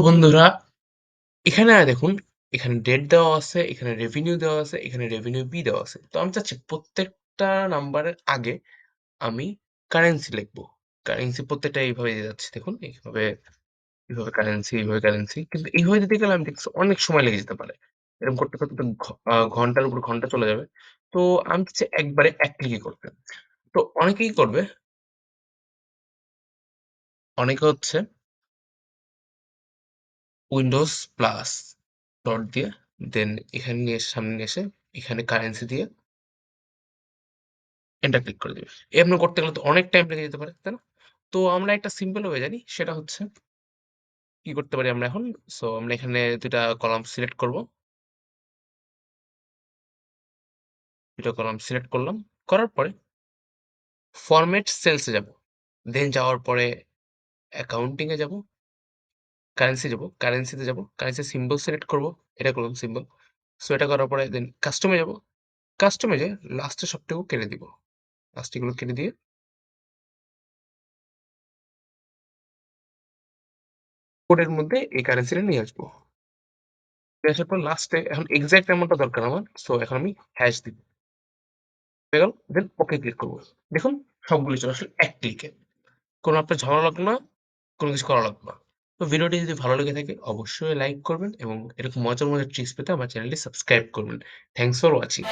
বন্ধুরা, এখানে দেখুন, এখানে ডেট দেওয়া আছে, এখানে রেভিনিউ দেওয়া আছে, এখানে রেভিনিউ বি দেওয়া আছে। তো আমি চাচ্ছি প্রত্যেকটা নাম্বারের আগে আমি কারেন্সি লিখবো। কারেন্সি প্রত্যেকটা এইভাবে দিয়ে যাচ্ছি, দেখুন এইভাবে কারেন্সি, এইভাবে কারেন্সি। কিন্তু এইভাবে দিতে গেলে আমি দেখছি অনেক সময় লেগে যেতে পারে। এরকম করতে করতে তো ঘন্টার উপর ঘন্টা চলে যাবে। তো আমি চাচ্ছি একবারে এক ক্লিকে করতে। তো অনেকেই করবে, অনেকে হচ্ছে উইন্ডোজ প্লাস ডট দিয়ে দেন এখানে নিয়ে এসে, সামনে নিয়ে এসে এখানে কারেন্সি দিয়ে এন্টার ক্লিক করে দিবে। এমনি করতে গেলে তো অনেক টাইম লেগে যেতে পারে, তাই না? তো আমরা একটা সিম্পল ওয়ে জানি, সেটা হচ্ছে কি করতে পারি আমরা এখন। সো আমরা এখানে ২ টা কলাম সিলেক্ট করব। ২ টা কলাম সিলেক্ট করলাম। করার পরে ফরম্যাট সেলস এ যাব। দেন যাওয়ার পরে অ্যাকাউন্টিং এ যাব, কারেন্সি যাব, কারেন্সিতে যাব, কারেন্সি সিম্বল সিলেক্ট করব। এটা করলাম সিম্বল। সো এটা করার পরে দেন কাস্টম এ যাব। কাস্টম এ যেয়ে লাস্টে সবটুকু কেটে দিব। লাস্ট এগুলো কেটে দিয়ে কোডের মধ্যে এই কারেন্সিটা নিয়ে আসবো। নিয়ে আসার পর লাস্টে এখন এক্সাক্ট অ্যামাউন্টটা দরকার আমার। সো এখন আমি হ্যাশ দিব। হয়ে গেল। দেন ওকে ক্লিক করব। দেখুন সবগুলো চলে আসলো এক ক্লিকে। কোনো আপনার ঝামেলা লাগলো না, কোনো কিছু করা লাগলো না। তো ভিডিওটি যদি ভালো লেগে থাকে অবশ্যই লাইক করবেন এবং এরকম মজার, মজার ট্রিক্স পেতে আমার চ্যানেলটি সাবস্ক্রাইব করবেন। Thanks for watching.